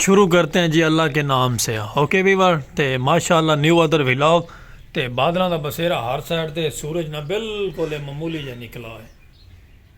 शुरू करते हैं जी अल्लाह के नाम से। ओके वीवर ते माशाअल्लाह न्यू अदर व्लॉग ते बादलों का बसेरा हर साइड ते सूरज ना बिल्कुल मामूली जिहा निकला है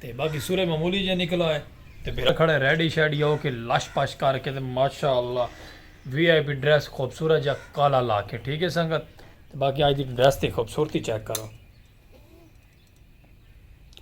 ते बाकी सूरज मामूली जिहा निकला है ते मेरा खड़ा रेडी शेडी हो के लश पश करके ते माशाअल्लाह VIP ड्रेस खूबसूरत या काला ला के। ठीक है संगत, ते बाकी आज की ड्रेस की खूबसूरती चेक करो,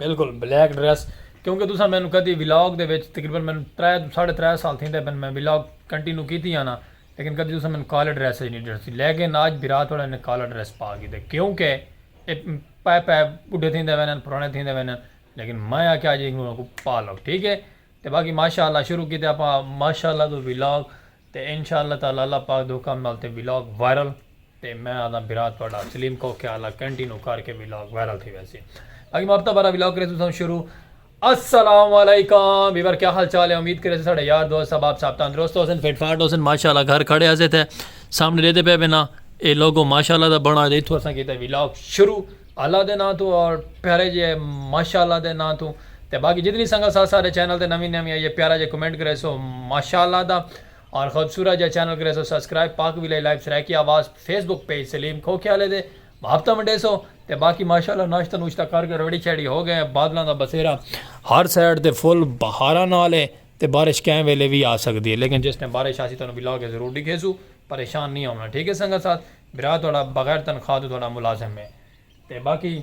बिल्कुल ब्लैक ड्रेस। क्योंकि तुसा मैनू कभी व्लॉग दे विच तकरीबन मैं 3.5 साल थी मैं व्लॉग कंटिन्यू की ना, लेकिन कभी तुसा मैंने काला ड्रेस नहीं ड्रेस, लेकिन आज बिरात वाले ने काला ड्रेस पा के क्योंकि पै पै बुढ़े थी वन पुराने थी वन, लेकिन मैं आके आज को पा लो। ठीक है, तो बाकी माशाअल्लाह शुरू किए आप माशाअल्लाह तो व्लॉग तो इंशाअल्लाह ताला अल्लाह पाक दो काम नाल ते व्लॉग वायरल तो मैं आदा बिरात वाला सलीम को ख्याल कंटिन्यू करके व्लॉग वायरल थी। वैसे बाकी मैं हफ्ता बारा व्लॉग करे शुरू। अस्सलाम वालेकुम वीवर, क्या हाल चाल है? उम्मीद करे साढ़े यार दोस्त सब आप तंदुरुस्त होसन फिटफाट होसन। माशाअल्लाह घर खड़े हसे थे सामने रहते पे बिना ये लोगों माशाअल्लाह दा बना इतों असा किया व्लॉग शुरू अल्लाह के नाँ तो और प्यारे जे माशाअल्लाह के नाँ तो। ते बाकी जितनी संगत साथ सारे चैनल ते नवी नवी आई है प्यारा जे कमेंट करे सो माशाअल्लाह दा, और खूबसूरत जे चैनल करे सो सब्सक्राइब पाक भी लाइव सराय की आवाज़ फेसबुक पेज सलीम खोख्याले दे हफ्ता मंडे सो। ते बाकी माशाअल्लाह नाश्ता नुश्ता करके रेडी शेडी हो गए। बादलों का बसेरा हर साइड ते फुल बहारा नाल है ते बारिश कैं वेले भी आ सकती है, लेकिन जिस टाइम बारिश आसी तुहानू व्लॉग जरूर दिखेसू, परेशान नहीं होना। ठीक है संगत साथ बिरात थोड़ा बगैर तनख्वाह तो थोड़ा मुलाजम है। ते बाकी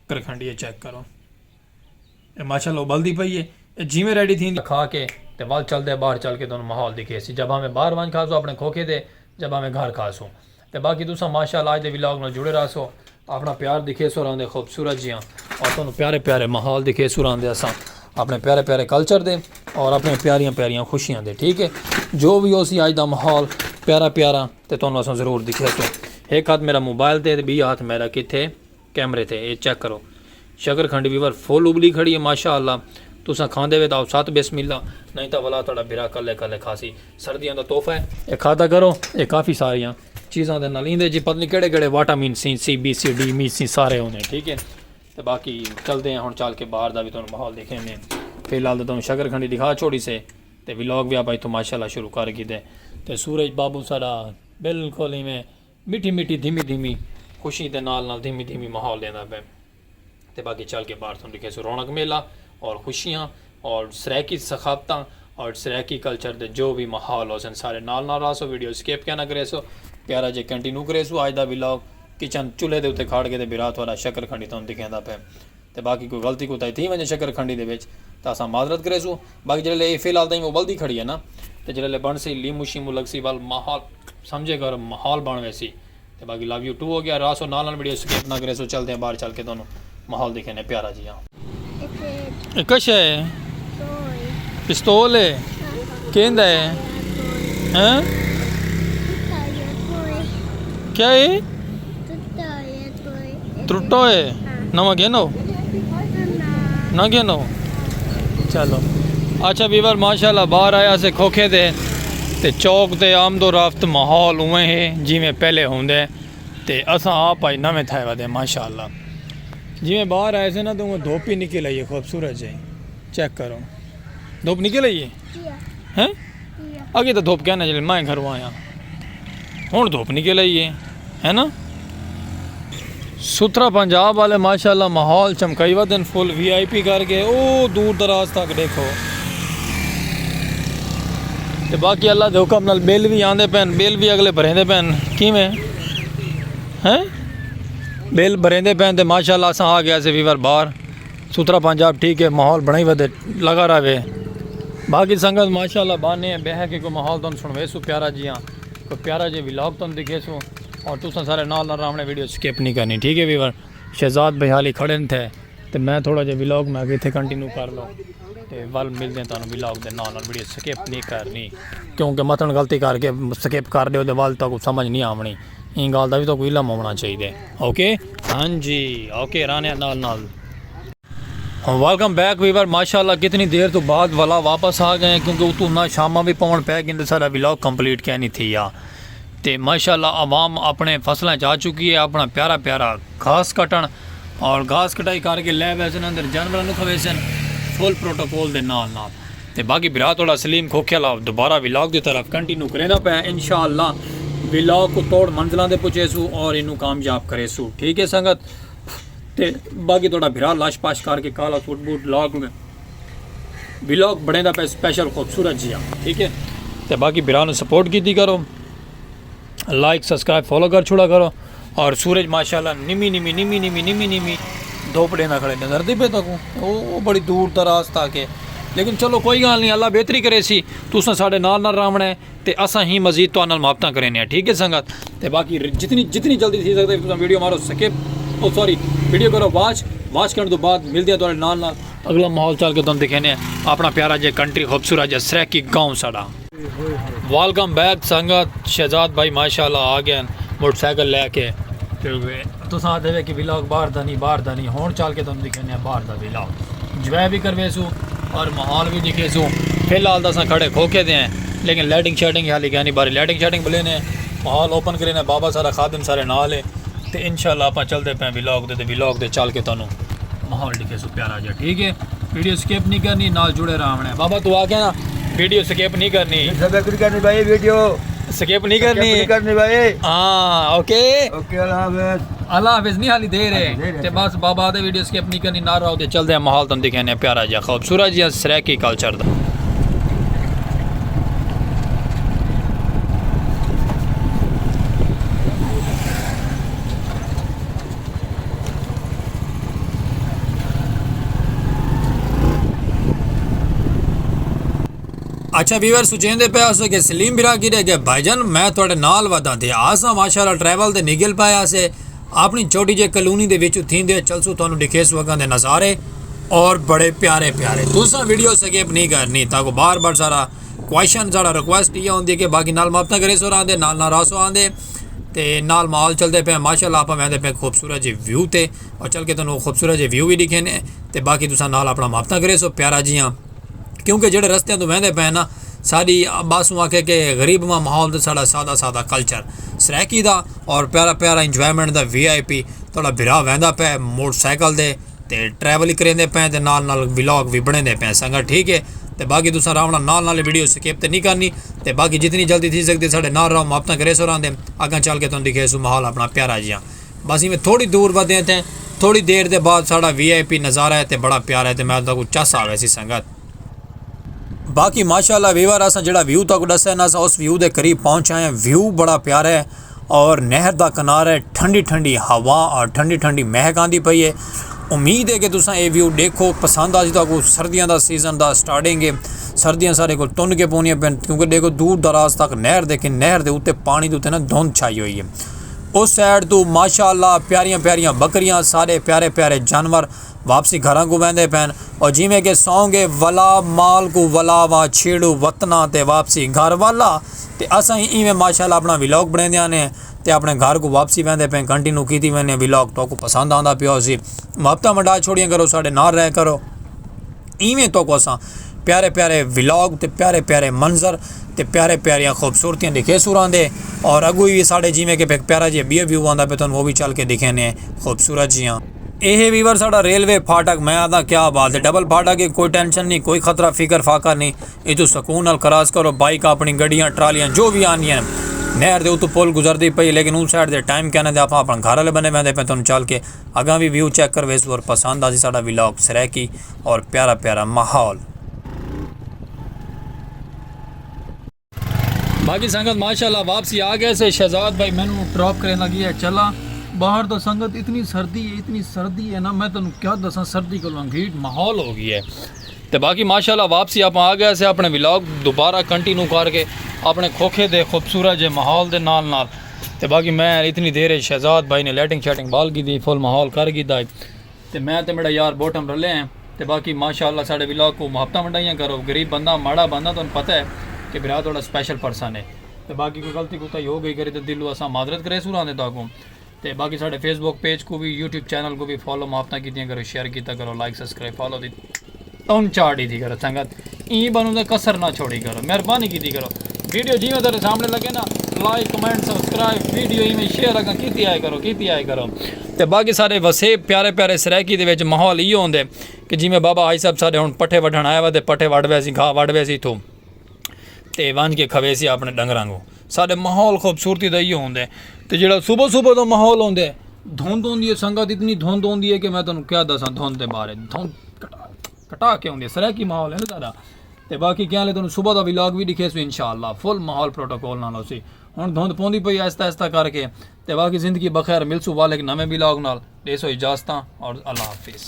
करखंडी चेक करो माशाअल्लाह उबलती पई है जिमें रेडी थी खा के ते वाल चलते बाहर चल के तुहानू माहौल दिखे सी, जब हमें बाहर वन खासो अपने खोखे दे जब हमें घर खासो। तो बाकी तुसा माशाअल्लाह आज दे व्लॉग में जुड़े रहो, अपना प्यार दिखे सो रहा खूबसूरत जियाँ और तुहानू प्यारे प्यारे माहौल दिखे सो रहा असा अपने प्यारे प्यारे कल्चर दे और अपने प्यारियां प्यारियां खुशियां दे। ठीक है, जो भी हो सी अज का माहौल प्यारा प्यारा तो तुहानू असा जरूर दिखे सो। एक हाथ मेरा मोबाइल ते बी हाथ मेरा कितने कैमरे थे, ये चेक करो। शकरखंड वीवर फुल उबली खड़ी है माशाअल्लाह, तुसा खाते हुए तो सत बिस्मिल्ला, नहीं तो वाला थोड़ा बिरा कले कले खासी सर्दियों का तोहफा है, ये खाता करो। ये काफ़ी सारिया चीज़ों के नाल इंदे जी पता नहीं केड़े केड़े vitamin C B C D मी सी सारे होने। ठीक है, तो बाकी चलते हैं हम चल के बाहर का भी तुम माहौल देखे में। फिलहाल तो तुम शकरखंडी दिखा छोड़ी से तो व्लॉग भी आप इतों माशाअल्लाह शुरू कर गए। तो सूरज बाबू सारा बिल्कुल इवें मीठी मीठी धीमी धीमी खुशी के नाल धीमी धीमी माहौल देना पे। तो बाकी चल के बाहर तुम दिखे सो रौनक मेला और खुशियाँ और सरायकी सखावत और सरायकी कल्चर के जो भी माहौल हो सन सारे नाल नाल रहो। वीडियो स्किप क्या ना करे सो, प्यारा जे कंटिन्यू करे सो। अज का व्लॉग किचन चूल्हे के उत्ते खड़ के बिरात वाला शकरखंडी तुम दिखेंदा पे। तो बाकी कोई गलती कोताही थी वजे शकरखंडी दे विच तो असां माजरत करे सो। बाकी जिहड़े फिलहाल ताईं उबलदी खड़ी है ना, तो जिहड़े बन सी लीमू शीमू लग सी वाल माहौल समझे कर माहौल बन वैसी। तो बाकी लव यू 2 हो गया रासो नाल नाल वीडियो स्किप ना करे सो। चलते हैं बाहर चल के तुहानू माहौल दिखे ने प्यारा जी। हाँ कश है पिस्तौल है केंदा है हैं क्या है त्रुटो है नवा घेनो ना घेनो। चलो अच्छा वीवर माशाअल्लाह बाहर आया से खोखे ते चौक ते आमदो रफ्त माहौल उवें है जिमें पहले होंदे ते असां आप आज नवें थे वधे माशाअल्लाह। जिमें बाहर आए से ना तो धूप ही निकल आई है खूबसूरत जी, चेक करो धूप निकल आई है अगे तो धूप कहना चले मैं घरों आया हूँ धूप निकल आई है ना। सुथरा पंजाब वाले माशाअल्लाह माहौल चमकाई वा दिन फुल VIP करके ओ दूर दराज तक देखो। तो बाकी अल्लाह के हुक्म नाल बिल भी आंदे पैन, बिल भी अगले भरेंदे पैन किवें हैं बिल भरेंदे पैन। तो माशाअल्लाह असा आ गया से वीवर बाहर सुथरा पंजाब ठीक है माहौल बनाई वधे लगा रहे। बाकी संगत माशाअल्लाह बहाने बह के कोई माहौल तुम सुनवे सो प्यारा जी। हाँ कोई प्यारा जी व्लॉग तुम दिखे सो और तुसा सारे नाल नाल अपने वीडियो स्किप नहीं करनी। ठीक है वीवर शहजाद भाई हाली खड़े थे तो मैं थोड़ा जो व्लॉग में आगे इतने कंटिन्यू कर लो तो वल मिलते हैं तुम व्लॉग के नाल नाल वीडियो स्किप नहीं करनी, क्योंकि मतन गलती करके स्किप कर दो तो वल तो समझ नहीं आवनी, इन गल का भी तो कोई इलम होना चाहिए। ओके हाँ जी ओके राने नाल नाल वेलकम बैक वीवर। माशाअल्लाह कितनी देर तो बाद वाला वापस आ गए क्योंकि उतू ना शामा भी पवन पै गई तो सारा व्लॉग कंप्लीट क्या नहीं थी आ। तो माशाअल्लाह आवाम अपने फसलें जा चुकी है अपना प्यारा प्यारा घास कटन और घास कटाई करके लै वैसे अंदर जानवरों को खवेसन फुल प्रोटोकॉल के नाल नाल। ਤੇ ਬਾਕੀ ਭਰਾ थोड़ा सलीम खोखेला दोबारा व्लॉग की तरफ कंटिन्यू करेंदा पे इंशाअल्लाह व्लॉग को तोड़ मंजिलों दे पुछेसू और इनू कामयाब करेसू ठीक है संगत ते बाकी थोड़ा भरा लाश पाश करके काला सूट बूट लॉग में व्लॉग बनेदा पे स्पेशल खूबसूरत जिया ठीक है ते बाकी भरा नु सपोर्ट कीती करो लाइक सब्सक्राइब फॉलो कर छोड़ा करो और सूरज माशाल्लाह निमी धोपड़े ना खड़े नजर दी पे तक वो बड़ी दूर दराज तक है लेकिन चलो कोई गल नहीं अल्लाह बेहतरी करे सी तुसा साढ़े नाल रावण है ते असा ही मजीद तो मुहब्बत करें ठीक है संगत ते बाकी जितनी जितनी जल्दी थी सकते तुम वीडियो मारो सके ओ सॉरी वीडियो करो वाच करने तो बाद मिलते हैं थोड़े नाल अगला माहौल चल के तुम दिखाने अपना प्यारा जे कंट्री खूबसूरत जे सराकी गाँव साड़ा वेलकम बैक संगत शहजाद भाई माशाल्लाह आ गए मोटरसाइकिल लैके तुस आते कि व्लॉग बाहर दा नहीं हुण चल के तुम दिखाने बाहर दा व्लॉग इंजॉय भी करवेसू और माहौल भी दिखेसू फिलहाल तो अस खड़े खोखे दे हैं लेकिन लाइटिंग शाइटिंग हाली कहनी बारी लाइटिंग बले ने माहौल ओपन करे ने बाबा सारा खादिम सारे नाल है तो इंशाल्लाह आप चलते पे व्लॉग दे चल के तुहानू माहौल दिखेसू प्यारा जा ठीक है वीडियो स्किप नहीं करनी नाल जुड़े रहना बाबा तू आ गया ना वीडियो स्किप नहीं करनी भाई वीडियो स्किप नहीं करनी भाई हाँ ओके अल्लाह हाफिज नहीं हाली दे रहे ते बस बाबा दे वीडियो स्किप नहीं करनी ना रहो ते चलदे माहौल तुम दिखाने प्यारा जा खूबसूरत जी सराकी कल्चर दा अच्छा व्यूअर सुचेंदे पे अस के सलीम बिरा की रह गए भाईजान मैं थोड़े नाल वदा थे आसा माशाल्लाह ट्रैवल ते निकल पाया से अपनी छोटी जे कलोनी दे विच थींदे चलसू तुहानू दिखेस वगां दे नज़ारे और बड़े प्यारे तुसा वीडियो स्किप नहीं करनी ताको बार सारा क्वेश्चन सारा रिक्वेस्ट ये होंदी कि बाकी नाल मापता करे सो आंदे नाल रासो आंदे ते नाल माहौल चलते पे माशाल्लाह आप वहदे पे खूबसूरत जे व्यू ते और चल के तुहानू खूबसूरत जे व्यू भी दिखे ने ते बाकी तुसा नाल अपना मापता करे सो प्यारा जियां क्योंकि जेडे रस्ते तो वहदे पे ना सारी बासू आखे कि गरीब मां माहौल तो साड़ा सादा कल्चर सराकी दा और प्यारा इंजॉयमेंट दा VIP थोड़ा बिरा वहदा पे मोटरसाइकिल दे ते ट्रैवल ही करेंदे पे ते नाल व्लॉग भी बनेंदे पे संगत ठीक है ते बाकी तुसा रावणा नाल वीडियो स्किप ते नहीं करनी ते बाकी जितनी जल्दी थी सकती साढ़े नाल रहो मापता करे सो रहांदे अगर चल के तुम दिखे सो माहौल अपना प्यारा जिहा बस इवें थोड़ी दूर बदे थे थोड़ी देर के बाद साड़ा VIP नज़ारा है तो बड़ा प्यारा है तो मैं कुछ चस आवे सी संगत बाकी माशाल्लाह वीवर अस जो व्यू तक दसा ना उस व्यू के करीब पहुँच आए व्यू बड़ा प्यारा है और नहर का किनारा है ठंडी हवा और ठंडी महक आती पई है उम्मीद है कि तुसा ये व्यू देखो पसंद आ तो सर्दियों का सीजन का स्टार्टिंग है सर्दियाँ सारे को तुन के पौनियां पैन क्योंकि देखो दूर दराज तक नहर देखे नहर के उत्ते पानी के उत्ते ना धुंध छाई हुई है उस साइड तो माशाल्लाह प्यारियां बकरियां सारे प्यारे जानवर वापसी घर को वहदे पैन और जिमें कि सॉन्ग है वला माल को वला वा छेड़ू वतना ते वापसी घर वाला ते असा ही इवें माशाल्लाह अपना व्लॉग बने ने ते अपने घर को वापसी वहदे पे कंटिन्यू की मैंने व्लॉग तो को पसंद आंदा पियो सी मुहब्बत मंडा छोड़ियां करो साढ़े नाल रह करो इवें तो को असा प्यारे व्लॉग ते प्यारे मंजर ते प्यारियां खूबसूरतियां दिखे सुरांदे और अगू भी साढ़े जिमें कि प्यारा जी बी व्यू आंदा पे वो भी चल के दिखे ने खूबसूरत जियां यह वीवर साड़ा रेलवे फाटक मैं आता क्या बात है डबल फाटक है कोई टेंशन नहीं कोई खतरा फिकर फाका नहीं ये तो सुकून नाल क्रॉस करो बाइक अपनी गड्डियां ट्रालियां जो भी आनियां नहर दे उत्तों पुल गुजरती पई लेकिन उस साइड दे टाइम कहने दे आप अपने घर वाले बने वहदे पे तुम चल के अगा भी व्यू चेक कर वेस और पसंद आ सी साड़ा व्लॉग सराकी और प्यारा माहौल बाकी संगत माशाल्लाह वापसी आ गए से शहजाद भाई मैनू ड्रॉप करने लगी है चला बाहर तो संगत इतनी सर्दी है ना मैं तुम क्या दसा सर्दी को अंगीठ माहौल हो गई है तो बाकी माशाल्लाह वापसी आप आ गए से अपने व्लॉग दोबारा कंटिन्यू करके अपने खोखे दे खूबसूरत जे माहौल दे नाल तो बाकी मैं इतनी देर शहजाद भाई ने लाइटिंग शाइटिंग बाल की दी फुल माहौल कर दा तो मैं तो मेरा यार बोटम रले हैं तो बाकी माशाल्लाह साढ़े व्लॉग को मुहब्बत मंडाइयाँ करो गरीब बंदा माड़ा बंदा तुम पता है कि बिरा थोड़ा स्पेशल पर्सन है तो बाकी कोई गलती कोताही हो गई करे तो दिलों असा माजरत करे सुरा दे ताको तो बाकी साढ़े फेसबुक पेज को भी यूट्यूब चैनल को भी फॉलो मुहब्बत की करो शेयर किया करो लाइक सब्सक्राइब फॉलो दी तुम चाड़ी थी करो संगत ई बनू तो कसर ना छोड़ी करो मेहरबानी की करो वीडियो जिमें तेरे सामने लगे ना लाइक कमेंट सब्सक्राइब वीडियो में शेयर अगर की आए करो ਤੇ ਬਾਕੀ ਸਾਰੇ ਵਸੇ ਪਿਆਰੇ ਪਿਆਰੇ ਸਰੈਕੀ ਦੇ ਵਿੱਚ ਮਾਹੌਲ ਇਹੋ ਹੁੰਦੇ ਕਿ ਜਿਵੇਂ ਬਾਬਾ ਹਾਈ ਸਾਹਿਬ ਸਾਡੇ ਹੁਣ ਪੱਠੇ ਵੱਢਣ ਆਇਆ ਵਾ ਤੇ ਪੱਠੇ ਵੱਢ ਵੈ ਸੀ ਘਾਹ ਵੱਢ ਵੈ ਸੀ ਇਥੋਂ ਤੇ ਵੰਝ ਕੇ ਖਵੇ ਸੀ ਆਪਣੇ ਡੰਗਰਾਂ ਨੂੰ ਸਾਡੇ ਮਾਹੌਲ ਖੂਬਸੂਰਤੀ ਦਾ ਇਹੋ ਹੁੰਦਾ ਤੇ ਜਿਹੜਾ ਸਵੇਰ ਦਾ ਮਾਹੌਲ ਹੁੰਦਾ ਧੁੰਦ ਹੁੰਦੀ ਹੈ ਸੰਗਤ ਇਤਨੀ ਧੁੰਦ ਹੁੰਦੀ ਹੈ ਕਿ ਮੈਂ ਤੁਹਾਨੂੰ ਕਿਆ ਦੱਸਾਂ ਧੁੰਦ ਦੇ ਬਾਰੇ ਧੁੰਦ ਕਟਾ ਕੇ ਹੁੰਦੀ ਹੈ ਸਰੈਕੀ ਮਾਹੌਲ ਹੈ ਨਾ ਸਾਡਾ ਤੇ ਬਾਕੀ ਕਹਿ ਲੈ ਤੁਹਾਨੂੰ ਸਵੇਰ ਦਾ ਵਲੌਗ ਵੀ ਦਿਖੇ ਸੋ ਇਨਸ਼ਾਅੱਲਾ ਫੁੱਲ ਮਾਹੌਲ ਪ੍ਰੋਟੋਕੋਲ ਨਾਲ ਅਸੀਂ ਹੁਣ ਧੁੰਦ ਪੌਂਦੀ ਪਈ ਆਹਿਸਤਾ ਆਹਿਸਤਾ ਕਰਕੇ ਤੇ ਬਾਕੀ ਜ਼ਿੰਦਗੀ ਬਖੈਰ ਮਿਲਸੂ ਵਾਲੇ ਨਵੇਂ ਵਲੌਗ ਨਾਲ ਦੇ ਸੋ ਇਜਾਜ਼ਤਾਂ ਔਰ ਅੱਲਾ ਹਾਫਿਜ਼।